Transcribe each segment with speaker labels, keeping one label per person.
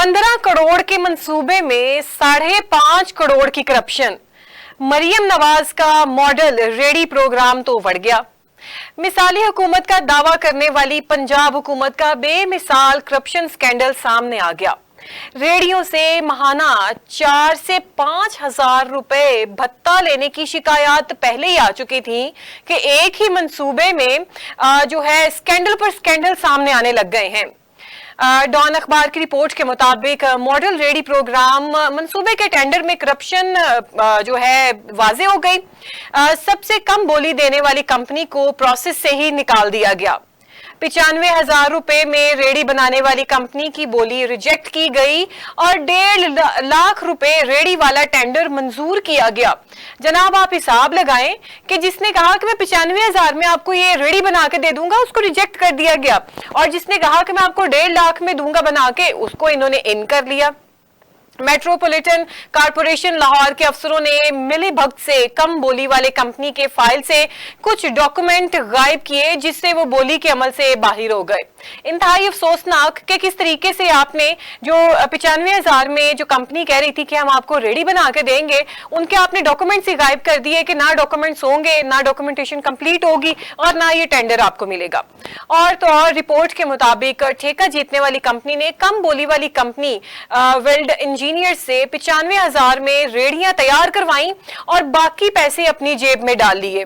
Speaker 1: 15 करोड़ के मंसूबे में 5.5 करोड़ की करप्शन। मरियम नवाज का मॉडल रेडी प्रोग्राम तो बढ़ गया। मिसाली हुकूमत का दावा करने वाली पंजाब हुकूमत का बेमिसाल करप्शन स्कैंडल सामने आ गया। रेडियो से महाना 4 से 5 हजार रुपए भत्ता लेने की शिकायत पहले ही आ चुकी थी कि एक ही मंसूबे में जो है स्कैंडल पर स्कैंडल सामने आने लग गए हैं। डॉन अखबार की रिपोर्ट के मुताबिक मॉडल रेडी प्रोग्राम मंसूबे के टेंडर में करप्शन जो है वाजे हो गई। सबसे कम बोली देने वाली कंपनी को प्रोसेस से ही निकाल दिया गया। 95,000 रुपए में रेडी बनाने वाली कंपनी की बोली रिजेक्ट की गई और 1.5 लाख रुपए रेडी वाला टेंडर मंजूर किया गया। जनाब, आप हिसाब लगाएं कि जिसने कहा कि मैं 95,000 में आपको ये रेडी बना के दे दूंगा, उसको रिजेक्ट कर दिया गया, और जिसने कहा कि मैं आपको 1.5 लाख में दूंगा बना के, उसको इन्होंने इन कर लिया। मेट्रोपॉलिटन कॉरपोरेशन लाहौर के अफसरों ने मिलीभगत से कम बोली वाले कंपनी के फाइल से कुछ डॉक्यूमेंट गायब किए, जिससे वो बोली के अमल से बाहर हो गए। इंतहाई अफसोसनाक कि किस तरीके से आपने जो 95,000 में जो कंपनी कह रही थी कि हम आपको रेडी बना के देंगे, उनके आपने डॉक्यूमेंट्स ही गायब कर दिए कि ना डॉक्यूमेंट्स होंगे, ना डॉक्यूमेंटेशन कंप्लीट होगी और ना ये टेंडर आपको मिलेगा। और तो और रिपोर्ट के मुताबिक ठेका जीतने वाली कंपनी ने कम बोली वाली कंपनी वेल्ड इंजीनियर से 95,000 में रेडियां तैयार करवाई और बाकी पैसे अपनी जेब में डाल लिए।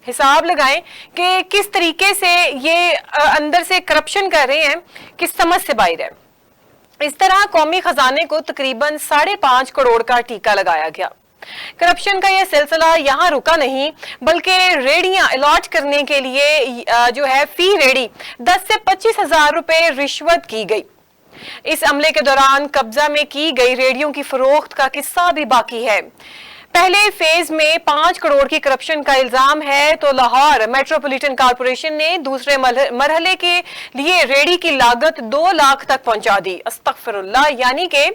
Speaker 1: हिसाब लगाएं कि किस तरीके से ये अंदर से करप्शन कर रहे हैं, किस समझ से बाहर है। इस तरह कौमी खजाने को तकरीबन 5.5 करोड़ का टीका लगाया गया। करप्शन का यह सिलसिला यहां रुका नहीं, बल्कि रेडियां अलॉट करने के लिए जो है फी रेडी 10 से 25,000 रुपए रिश्वत की गई। इस अमले के दौरान कब्जा में की गई रेडियो की फरोख्त का किस्सा भी बाकी है। पहले फेज में 5 करोड़ की करप्शन का इल्जाम है, तो लाहौर मेट्रोपॉलिटन कॉरपोरेशन ने दूसरे मरहले के लिए रेडी की लागत 2 लाख तक पहुंचा दी। अस्तगफिरुल्लाह, यानी कि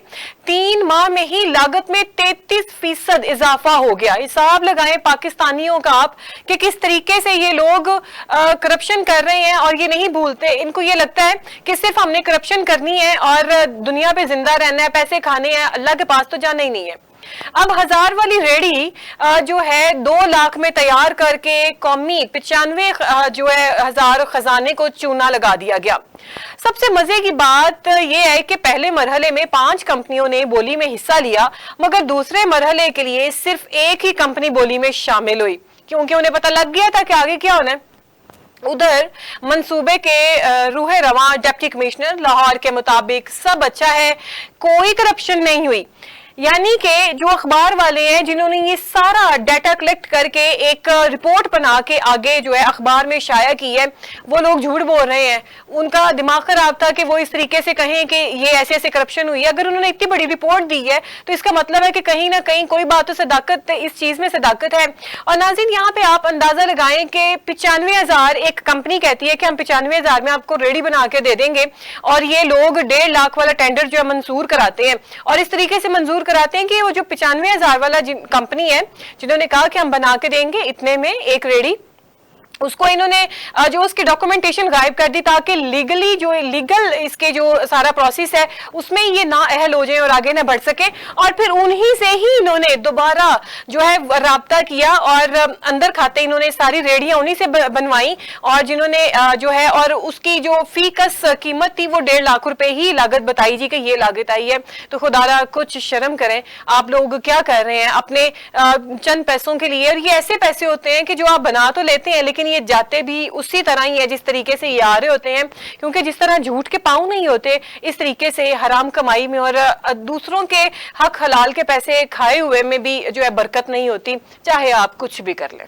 Speaker 1: 3 माह में ही लागत में 33% इजाफा हो गया। हिसाब लगाएं पाकिस्तानियों का आप कि किस तरीके से ये लोग करप्शन कर रहे हैं और ये नहीं भूलते। इनको ये लगता है कि सिर्फ हमने करप्शन करनी है और दुनिया पे जिंदा रहना है, पैसे खाने हैं, अल्लाह के पास तो जाना ही नहीं है। अब 1000 वाली रेडी जो है 2 लाख में तैयार करके कौमी 95 जो है 1000 खजाने को चूना लगा दिया गया। सबसे मजे की बात यह है कि पहले मरहले में 5 कंपनियों ने बोली में हिस्सा लिया, मगर दूसरे मरहले के लिए सिर्फ एक ही कंपनी बोली में शामिल हुई, क्योंकि उन्हें पता लग गया था कि आगे क्या होना है। उधर मंसूबे के रूह रवां डिप्टी कमिश्नर लाहौर के मुताबिक सब अच्छा है, कोई करप्शन नहीं हुई। यानी कि जो अखबार वाले हैं जिन्होंने ये सारा डाटा कलेक्ट करके एक रिपोर्ट बना के आगे जो है अखबार में शाया की है, वो लोग झूठ बोल रहे हैं। उनका दिमाग खराब था कि वो इस तरीके से कहें कि ये ऐसे ऐसे करप्शन हुई है। अगर उन्होंने इतनी बड़ी रिपोर्ट दी है तो इसका मतलब है कि कहीं ना कहीं कोई बात तो सदाकत, इस चीज में सदाकत है। और नाज़रीन, यहाँ पे आप अंदाजा लगाएं कि 95,000 एक कंपनी कहती है कि हम 95,000 में आपको रेडी बना के दे देंगे, और ये लोग 1.5 लाख वाला टेंडर जो है मंजूर कराते हैं, और इस तरीके से मंजूर कराते हैं कि वो जो 95,000 वाला कंपनी है जिन्होंने कहा कि हम बना के देंगे इतने में एक रेडी, उसको इन्होंने जो उसकी डॉक्यूमेंटेशन गायब कर दी, ताकि लीगली जो लीगल इसके जो सारा प्रोसेस है उसमें ये ना अहल हो जाए और आगे ना बढ़ सके। और फिर उन्हीं से ही इन्होंने दोबारा जो है राब्ता किया और अंदर खाते इन्होंने सारी रेडियां उन्हीं से बनवाई, और जिन्होंने जो है और उसकी जो फीकस कीमत थी वो 1.5 लाख रुपए ही लागत बताई जी कि ये लागत आई है। तो खुदारा कुछ शर्म करें, आप लोग क्या कर रहे हैं अपने चंद पैसों के लिए। और ये ऐसे पैसे होते हैं कि जो आप बना तो लेते हैं, लेकिन ये जाते भी उसी तरह ही है जिस तरीके से ये आ रहे होते हैं, क्योंकि जिस तरह झूठ के पांव नहीं होते, इस तरीके से हराम कमाई में और दूसरों के हक हलाल के पैसे खाए हुए में भी जो है बरकत नहीं होती, चाहे आप कुछ भी कर लें।